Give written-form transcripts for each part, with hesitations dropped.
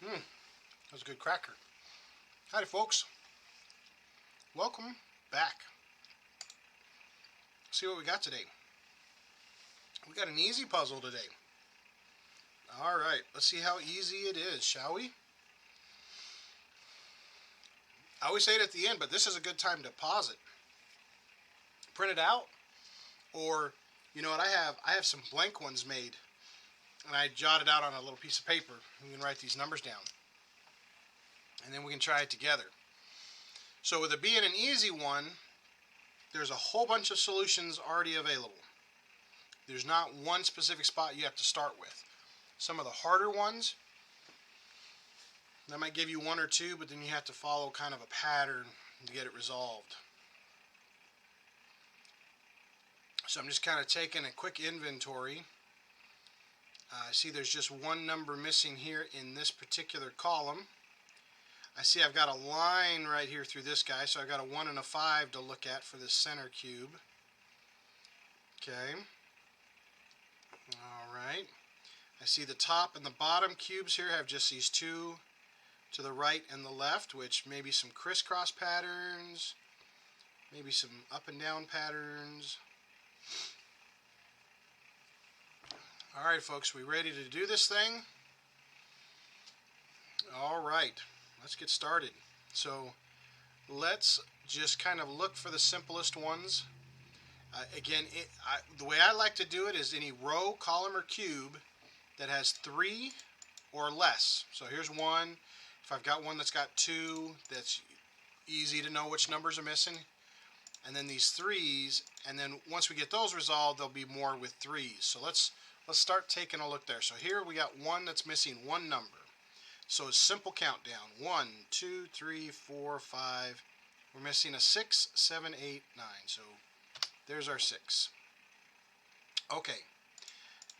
That was a good cracker. Howdy, folks. Welcome back. See what we got today. We got an easy puzzle today. All right, let's see how easy it is, shall we? I always say it at the end, but this is a good time to pause it. Print it out, or you know what I have? I have some blank ones made, and I jotted out on a little piece of paper. We can write these numbers down, and then we can try it together. So with it being an easy one, there's a whole bunch of solutions already available. There's not one specific spot you have to start with. Some of the harder ones, that might give you one or two, but then you have to follow kind of a pattern to get it resolved. So I'm just kind of taking a quick inventory. I see there's just one number missing here in this particular column. I see I've got a line right here through this guy, so I've got a 1 and a 5 to look at for this center cube. Okay. Alright. I see the top and the bottom cubes here have just these two to the right and the left, which may be some crisscross patterns, maybe some up and down patterns. Alright folks, we ready to do this thing? Alright, let's get started. So let's just kind of look for the simplest ones. Again, the way I like to do it is any row, column, or cube that has 3 or less. So here's one. If I've got one that's got 2, that's easy to know which numbers are missing. And then these 3s, and then once we get those resolved, there'll be more with 3s. So let's start taking a look there. So here we got one that's missing one number. So a simple countdown. 1, 2, 3, 4, 5. We're missing a 6, 7, 8, 9. So there's our 6. Okay.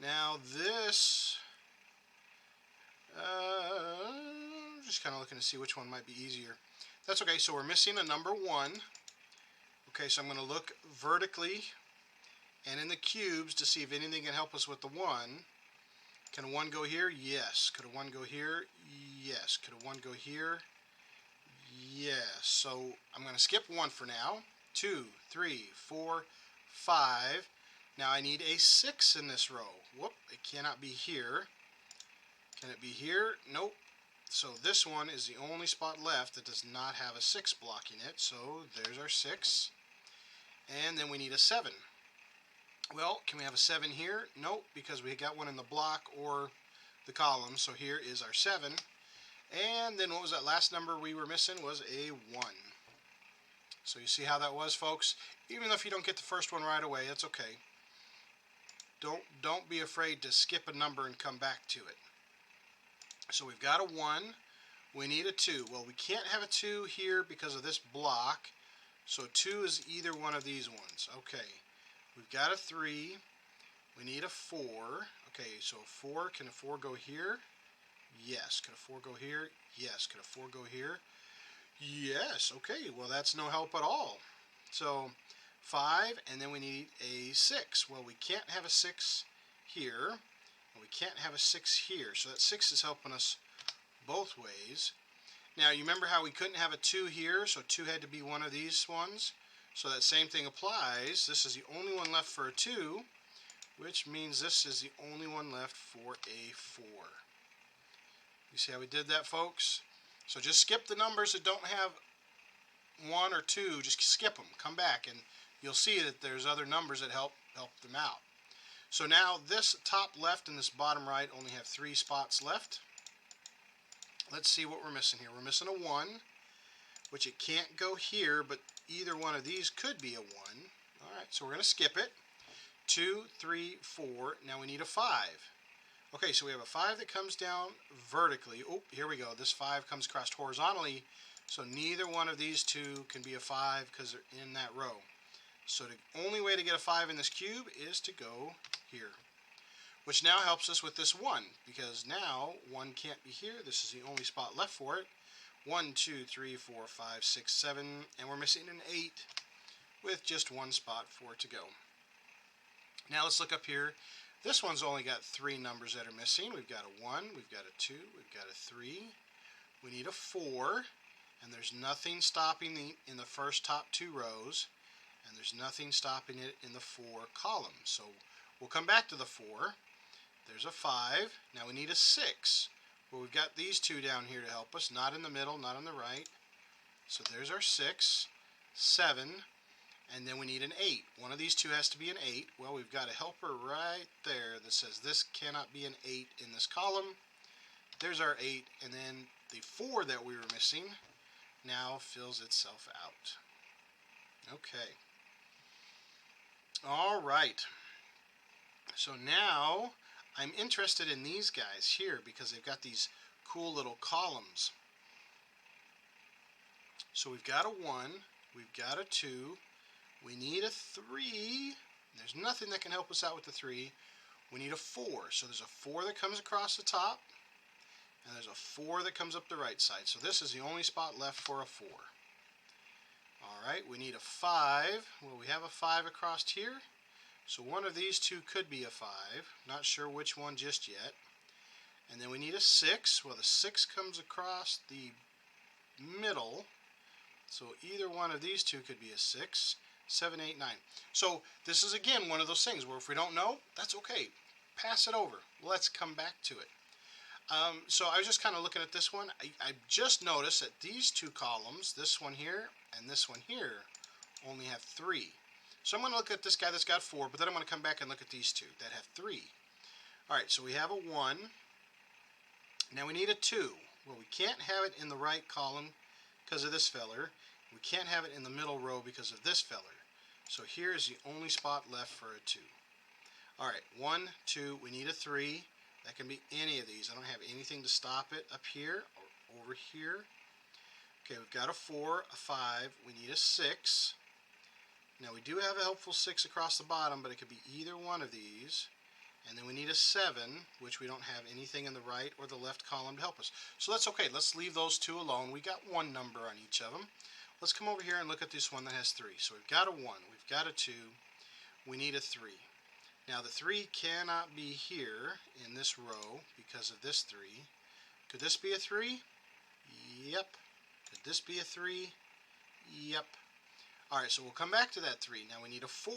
Now this, just kind of looking to see which one might be easier. That's okay. So we're missing a number 1. Okay, so I'm going to look vertically and in the cubes to see if anything can help us with the 1. Can a 1 go here? Yes. Could a 1 go here? Yes. Could a 1 go here? Yes. So I'm going to skip 1 for now. 2, 3, 4, 5. Now I need a 6 in this row. Whoop, it cannot be here. Can it be here? Nope. So this one is the only spot left that does not have a 6 blocking it. So there's our 6. And then we need a 7. Well, can we have a 7 here? Nope, because we got one in the block or the column. So here is our 7. And then what was that last number we were missing? Was a 1. So you see how that was, folks? Even if you don't get the first one right away, it's okay. Don't be afraid to skip a number and come back to it. So we've got a 1. We need a 2. Well, we can't have a 2 here because of this block. So 2 is either one of these ones. Okay. We've got a 3. We need a 4. Okay, so 4. Can a 4 go here? Yes. Could a 4 go here? Yes. Could a 4 go here? Yes. Okay, well that's no help at all. So 5, and then we need a 6. Well, we can't have a 6 here, and we can't have a 6 here. So that 6 is helping us both ways. Now, you remember how we couldn't have a 2 here, so 2 had to be one of these ones. So that same thing applies. This is the only one left for a 2, which means this is the only one left for a 4. You see how we did that, folks? So just skip the numbers that don't have 1 or 2. Just skip them. Come back, and you'll see that there's other numbers that help them out. So now this top left and this bottom right only have 3 spots left. Let's see what we're missing here. We're missing a 1, which it can't go here, but either one of these could be a 1. All right, so we're going to skip it. 2, 3, 4. Now we need a 5. Okay, so we have a 5 that comes down vertically. Oh, here we go. This 5 comes across horizontally, so neither one of these two can be a 5 because they're in that row. So the only way to get a 5 in this cube is to go here, which now helps us with this 1, because now 1 can't be here. This is the only spot left for it. 1, 2, 3, 4, 5, 6, 7, and we're missing an 8 with just one spot for it to go. Now let's look up here. This one's only got 3 numbers that are missing. We've got a 1, we've got a 2, we've got a 3. We need a 4, and there's nothing stopping in the first top 2 rows, and there's nothing stopping it in the 4 columns. So we'll come back to the 4. There's a 5. Now we need a 6. Well, we've got these 2 down here to help us, not in the middle, not on the right. So there's our 6, 7, and then we need an 8. One of these 2 has to be an 8. Well, we've got a helper right there that says this cannot be an 8 in this column. There's our 8, and then the 4 that we were missing now fills itself out. Okay. All right. So now I'm interested in these guys here because they've got these cool little columns. So we've got a 1, we've got a 2, we need a 3. There's nothing that can help us out with the 3. We need a 4. So there's a 4 that comes across the top, and there's a 4 that comes up the right side. So this is the only spot left for a 4. Alright, we need a 5. Well, we have a 5 across here. So one of these 2 could be a 5. Not sure which one just yet. And then we need a 6. Well, the 6 comes across the middle. So either one of these 2 could be a 6, 7, 8, 9. So this is again one of those things where if we don't know, that's okay. Pass it over. Let's come back to it. So I was just kind of looking at this one. I just noticed that these 2 columns, this one here and this one here, only have 3. So I'm going to look at this guy that's got 4, but then I'm going to come back and look at these 2 that have 3. Alright, so we have a 1. Now we need a 2. Well, we can't have it in the right column because of this feller. We can't have it in the middle row because of this feller. So here is the only spot left for a 2. Alright, 1, 2, we need a 3. That can be any of these. I don't have anything to stop it up here or over here. Okay, we've got a 4, a 5. We need a 6. Now we do have a helpful 6 across the bottom, but it could be either one of these. And then we need a 7, which we don't have anything in the right or the left column to help us. So that's okay. Let's leave those 2 alone. We got 1 number on each of them. Let's come over here and look at this one that has 3. So we've got a 1, we've got a 2, we need a 3. Now the 3 cannot be here in this row because of this 3. Could this be a 3? Yep. Could this be a 3? Yep. Alright, so we'll come back to that 3. Now we need a 4.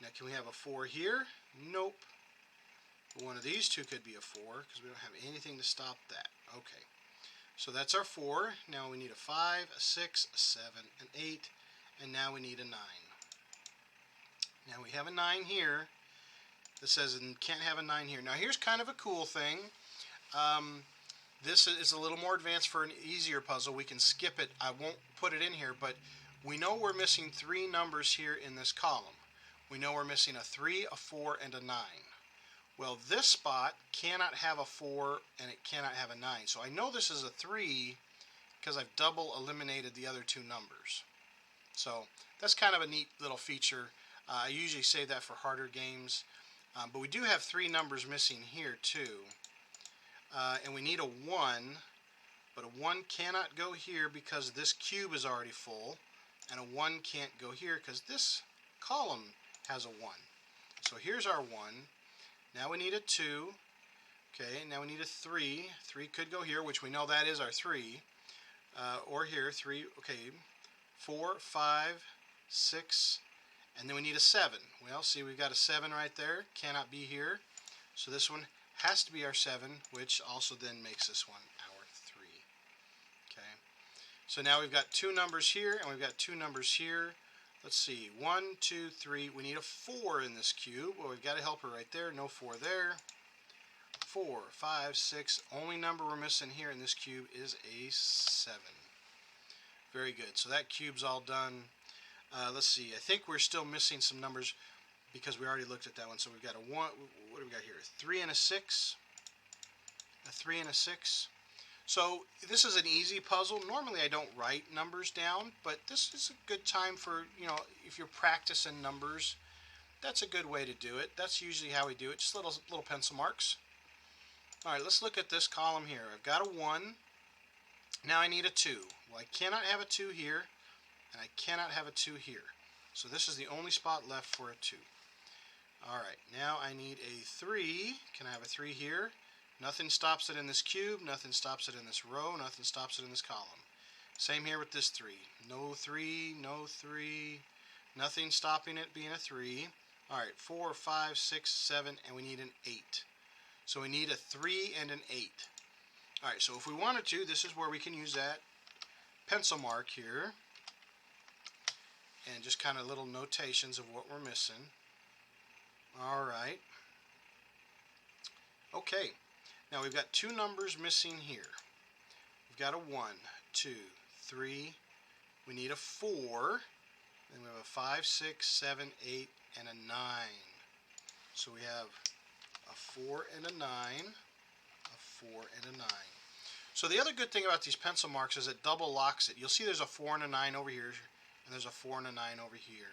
Now can we have a 4 here? Nope. But one of these 2 could be a 4 because we don't have anything to stop that. Okay. So that's our 4. Now we need a 5, a 6, a 7, an 8, and now we need a 9. Now we have a 9 here. This says can't have a 9 here. Now here's kind of a cool thing. This is a little more advanced for an easier puzzle. We can skip it. I won't put it in here, but we know we're missing 3 numbers here in this column. We know we're missing a 3, a 4, and a 9. Well, this spot cannot have a 4 and it cannot have a 9. So I know this is a 3 because I've double eliminated the other 2 numbers. So that's kind of a neat little feature. I usually save that for harder games. But we do have 3 numbers missing here too. And we need a 1, but a 1 cannot go here because this cube is already full. And a 1 can't go here because this column has a 1. So here's our 1. Now we need a 2. Okay, now we need a 3. 3 could go here, which we know that is our 3. Or here, 3, okay, 4, 5, 6, and then we need a 7. Well, see, we've got a 7 right there. Cannot be here. So this one has to be our 7, which also then makes this one our 3. Okay. So now we've got 2 numbers here, and we've got 2 numbers here. Let's see, 1, 2, 3. We need a 4 in this cube. Well, we've got a helper right there. No 4 there. 4, 5, 6. Only number we're missing here in this cube is a 7. Very good. So that cube's all done. Let's see. I think we're still missing some numbers because we already looked at that one. So we've got a 1. What do we got here? 3 and a 6. A 3 and a 6. So this is an easy puzzle. Normally I don't write numbers down, but this is a good time for, if you're practicing numbers, that's a good way to do it. That's usually how we do it. Just little pencil marks. All right, let's look at this column here. I've got a 1. Now I need a 2. Well, I cannot have a 2 here, and I cannot have a 2 here. So this is the only spot left for a 2. Alright, now I need a 3. Can I have a 3 here? Nothing stops it in this cube, nothing stops it in this row, nothing stops it in this column. Same here with this 3. No 3, no 3, nothing stopping it being a 3. Alright, 4, 5, 6, 7, and we need an 8. So we need a 3 and an 8. Alright, so if we wanted to, this is where we can use that pencil mark here and just kind of little notations of what we're missing. Alright. Okay, now we've got 2 numbers missing here. We've got a 1, 2, 3. We need a 4. Then we have a 5, 6, 7, 8, and a 9. So we have a 4 and a 9, a 4 and a 9. So the other good thing about these pencil marks is it double locks it. You'll see there's a 4 and a 9 over here, and there's a 4 and a 9 over here.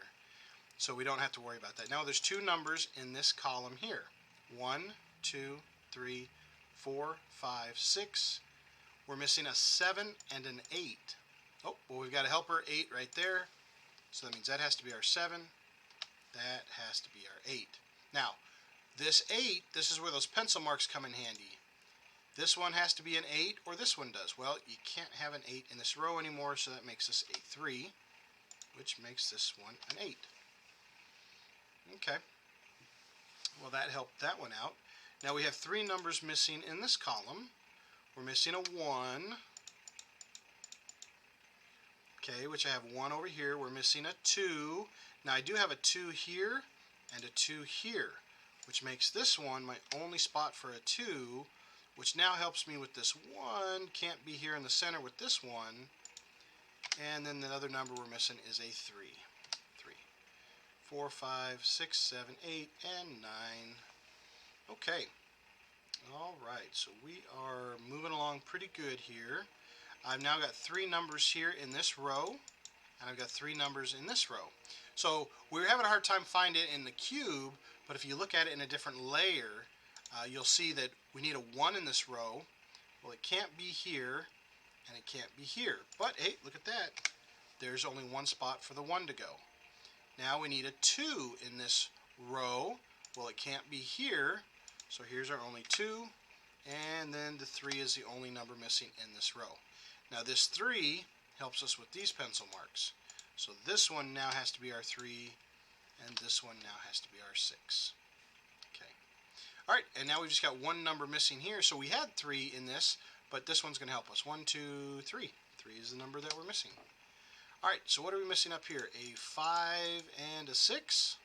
So we don't have to worry about that. Now there's 2 numbers in this column here. 1, 2, 3, 4, 5, 6. We're missing a 7 and an 8. Oh, well, we've got a helper 8 right there. So that means that has to be our 7. That has to be our 8. Now, this 8, this is where those pencil marks come in handy. This one has to be an 8, or this one does. Well, you can't have an 8 in this row anymore, so that makes this a 3, which makes this one an 8. Okay. Well, that helped that one out. Now we have 3 numbers missing in this column. We're missing a 1. Okay, which I have 1 over here. We're missing a 2. Now I do have a 2 here and a 2 here, which makes this one my only spot for a 2, which now helps me with this 1. Can't be here in the center with this 1. And then the other number we're missing is a 3. 3. 4, 5, 6, 7, 8, and 9. Okay. Alright, so we are moving along pretty good here. I've now got 3 numbers here in this row, and I've got 3 numbers in this row. So we're having a hard time finding it in the cube, but if you look at it in a different layer, you'll see that we need a 1 in this row. Well, it can't be here, and it can't be here. But, hey, look at that. There's only 1 spot for the 1 to go. Now we need a 2 in this row. Well, it can't be here, so here's our only 2, and then the 3 is the only number missing in this row. Now this 3 helps us with these pencil marks. So this one now has to be our 3, and this one now has to be our 6. Okay. Alright, and now we've just got 1 number missing here, so we had 3 in this, but this one's going to help us. 1, 2, 3. 3 is the number that we're missing. Alright, so what are we missing up here? A 5 and a 6.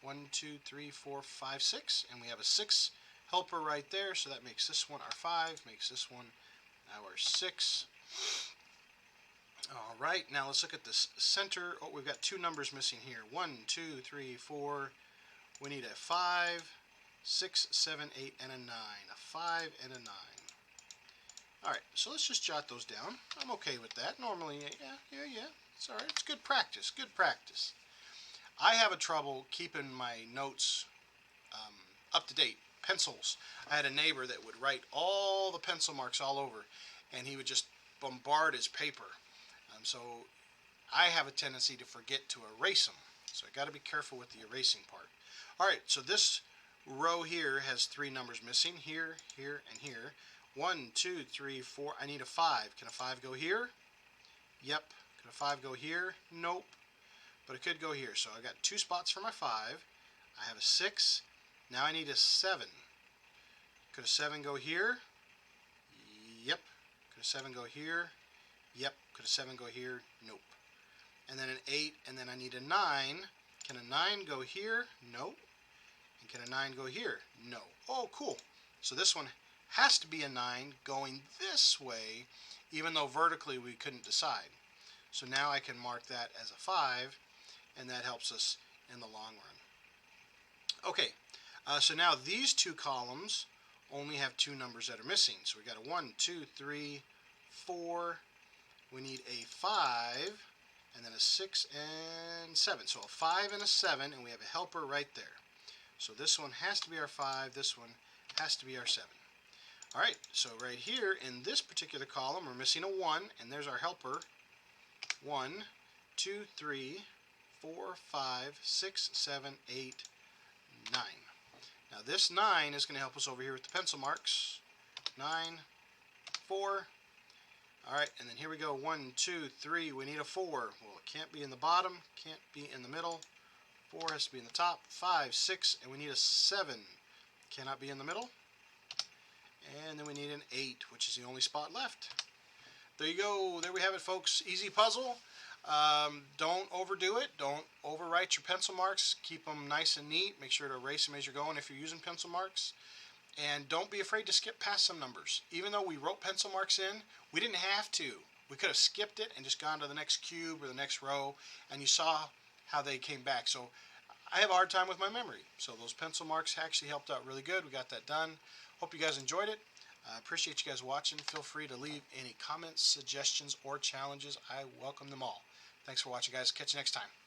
1, 2, 3, 4, 5, 6. And we have a 6 helper right there, so that makes this one our 5, makes this one our 6. Alright, now let's look at this center. Oh, we've got 2 numbers missing here. 1, 2, 3, 4. We need a 5, 6, 7, 8, and a 9. A 5 and a 9. Alright, so let's just jot those down. I'm okay with that. Normally, yeah. It's alright. It's good practice. Good practice. I have a trouble keeping my notes up to date. Pencils. I had a neighbor that would write all the pencil marks all over, and he would just bombard his paper. So I have a tendency to forget to erase them. So I got to be careful with the erasing part. Alright, so this row here has 3 numbers missing. Here, here, and here. 1, 2, 3, 4. I need a 5. Can a 5 go here? Yep. Can a 5 go here? Nope. But it could go here. So I got 2 spots for my 5. I have a 6. Now I need a 7. Could a 7 go here? Yep. Could a 7 go here? Yep. Could a 7 go here? Nope. And then an 8, and then I need a 9. Can a 9 go here? Nope. And can a 9 go here? No. Oh, cool. So this one has to be a 9 going this way, even though vertically we couldn't decide. So now I can mark that as a 5, and that helps us in the long run. Okay, so now these 2 columns only have 2 numbers that are missing. So we got a 1, 2, 3, 4. We need a 5, and then a 6 and 7. So a 5 and a 7, and we have a helper right there. So this one has to be our 5. This one has to be our 7. Alright, so right here in this particular column, we're missing a 1, and there's our helper. 1, 2, 3, 4, 5, 6, 7, 8, 9. Now this 9 is going to help us over here with the pencil marks. 9, 4. Alright, and then here we go. 1, 2, 3. We need a 4. Well, it can't be in the bottom, can't be in the middle. 4 has to be in the top. 5, 6, and we need a 7. Cannot be in the middle. And then we need an 8, which is the only spot left. There you go. There we have it, folks. Easy puzzle. Don't overdo it. Don't overwrite your pencil marks. Keep them nice and neat. Make sure to erase them as you're going if you're using pencil marks. And don't be afraid to skip past some numbers. Even though we wrote pencil marks in, we didn't have to. We could have skipped it and just gone to the next cube or the next row, and you saw how they came back. So I have a hard time with my memory. So those pencil marks actually helped out really good. We got that done. Hope you guys enjoyed it. I appreciate you guys watching. Feel free to leave any comments, suggestions, or challenges. I welcome them all. Thanks for watching, guys. Catch you next time.